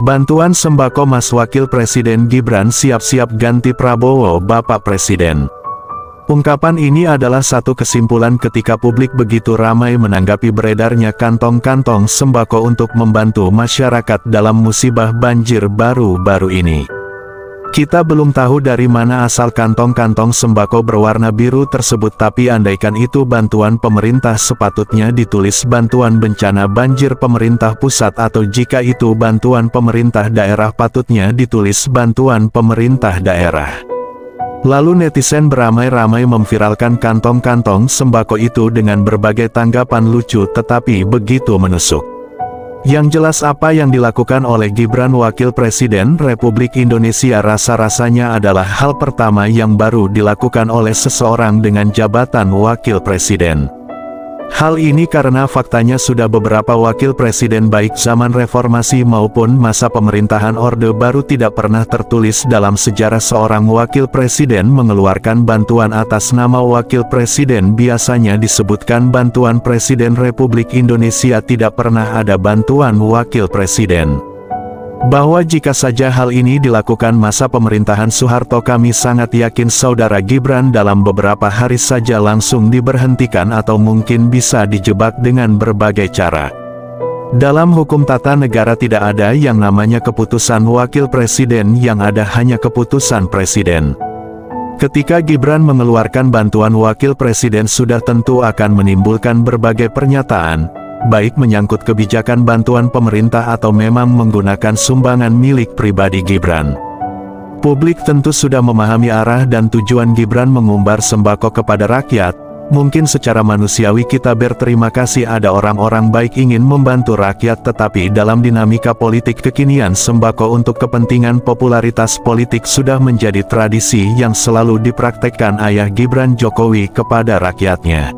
Bantuan sembako Mas Wakil Presiden Gibran siap-siap ganti Prabowo Bapak Presiden. Ungkapan ini adalah satu kesimpulan ketika publik begitu ramai menanggapi beredarnya kantong-kantong sembako untuk membantu masyarakat dalam musibah banjir baru-baru ini. Kita belum tahu dari mana asal kantong-kantong sembako berwarna biru tersebut, tapi andaikan itu bantuan pemerintah sepatutnya ditulis bantuan bencana banjir pemerintah pusat, atau jika itu bantuan pemerintah daerah patutnya ditulis bantuan pemerintah daerah. Lalu netizen beramai-ramai memviralkan kantong-kantong sembako itu dengan berbagai tanggapan lucu tetapi begitu menusuk. Yang jelas apa yang dilakukan oleh Gibran Wakil Presiden Republik Indonesia rasa-rasanya adalah hal pertama yang baru dilakukan oleh seseorang dengan jabatan Wakil Presiden. Hal ini karena faktanya sudah beberapa wakil presiden baik zaman reformasi maupun masa pemerintahan Orde Baru tidak pernah tertulis dalam sejarah seorang wakil presiden mengeluarkan bantuan atas nama wakil presiden. Biasanya disebutkan bantuan Presiden Republik Indonesia, tidak pernah ada bantuan wakil presiden. Bahwa jika saja hal ini dilakukan masa pemerintahan Soeharto, kami sangat yakin saudara Gibran dalam beberapa hari saja langsung diberhentikan atau mungkin bisa dijebak dengan berbagai cara. Dalam hukum tata negara tidak ada yang namanya keputusan wakil presiden, yang ada hanya keputusan presiden. Ketika Gibran mengeluarkan bantuan wakil presiden sudah tentu akan menimbulkan berbagai pernyataan, baik menyangkut kebijakan bantuan pemerintah atau memang menggunakan sumbangan milik pribadi Gibran. Publik tentu sudah memahami arah dan tujuan Gibran mengumbar sembako kepada rakyat. Mungkin secara manusiawi kita berterima kasih ada orang-orang baik ingin membantu rakyat, tetapi dalam dinamika politik kekinian sembako untuk kepentingan popularitas politik sudah menjadi tradisi yang selalu dipraktekkan ayah Gibran, Jokowi, kepada rakyatnya.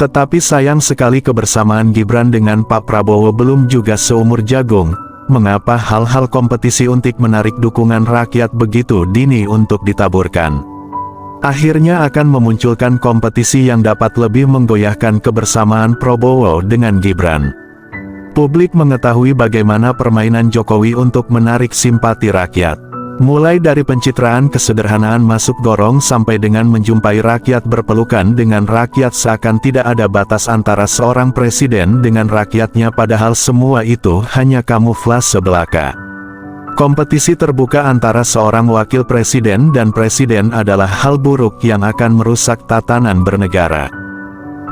Tetapi sayang sekali kebersamaan Gibran dengan Pak Prabowo belum juga seumur jagung. Mengapa hal-hal kompetisi untuk menarik dukungan rakyat begitu dini untuk ditaburkan? Akhirnya akan memunculkan kompetisi yang dapat lebih menggoyahkan kebersamaan Prabowo dengan Gibran. Publik mengetahui bagaimana permainan Jokowi untuk menarik simpati rakyat. Mulai dari pencitraan kesederhanaan masuk gorong sampai dengan menjumpai rakyat berpelukan dengan rakyat, seakan tidak ada batas antara seorang presiden dengan rakyatnya, padahal semua itu hanya kamuflase belaka. Kompetisi terbuka antara seorang wakil presiden dan presiden adalah hal buruk yang akan merusak tatanan bernegara.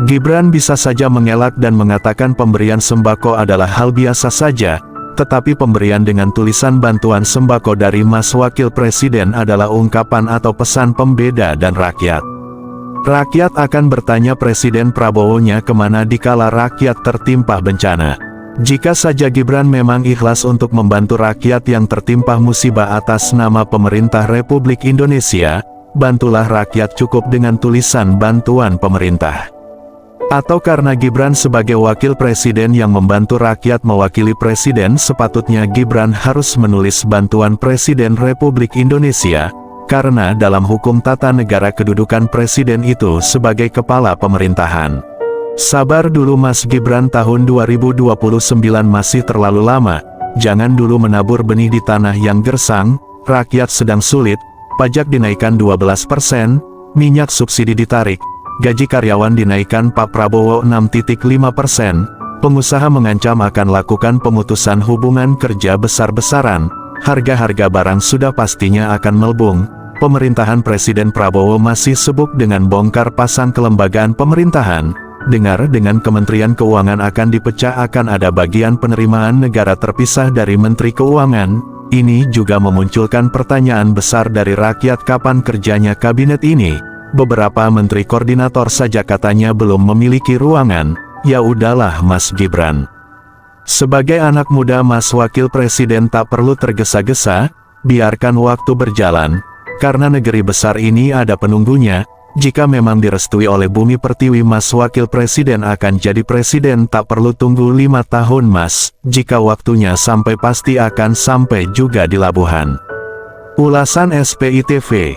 Gibran bisa saja mengelak dan mengatakan pemberian sembako adalah hal biasa saja, tetapi pemberian dengan tulisan bantuan sembako dari Mas Wakil Presiden adalah ungkapan atau pesan pembeda dan rakyat. Rakyat akan bertanya Presiden Prabowo-nya kemana dikala rakyat tertimpa bencana. Jika saja Gibran memang ikhlas untuk membantu rakyat yang tertimpa musibah atas nama pemerintah Republik Indonesia, bantulah rakyat cukup dengan tulisan bantuan pemerintah. Atau karena Gibran sebagai wakil presiden yang membantu rakyat mewakili presiden, sepatutnya Gibran harus menulis bantuan Presiden Republik Indonesia, karena dalam hukum tata negara kedudukan presiden itu sebagai kepala pemerintahan. Sabar dulu Mas Gibran, tahun 2029 masih terlalu lama, jangan dulu menabur benih di tanah yang gersang. Rakyat sedang sulit, pajak dinaikkan 12%, minyak subsidi ditarik, gaji karyawan dinaikkan Pak Prabowo 6,5%, pengusaha mengancam akan lakukan pemutusan hubungan kerja besar-besaran, harga-harga barang sudah pastinya akan melambung. Pemerintahan Presiden Prabowo masih sibuk dengan bongkar pasang kelembagaan pemerintahan. Dengar dengan Kementerian Keuangan akan dipecah, akan ada bagian penerimaan negara terpisah dari Menteri Keuangan. Ini juga memunculkan pertanyaan besar dari rakyat, kapan kerjanya kabinet ini? Beberapa menteri koordinator saja katanya belum memiliki ruangan. Ya udahlah Mas Gibran. Sebagai anak muda Mas Wakil Presiden tak perlu tergesa-gesa, biarkan waktu berjalan. Karena negeri besar ini ada penunggunya. Jika memang direstui oleh Bumi Pertiwi, Mas Wakil Presiden akan jadi presiden, tak perlu tunggu 5 tahun Mas. Jika waktunya sampai pasti akan sampai juga di Labuhan. Ulasan SPI TV.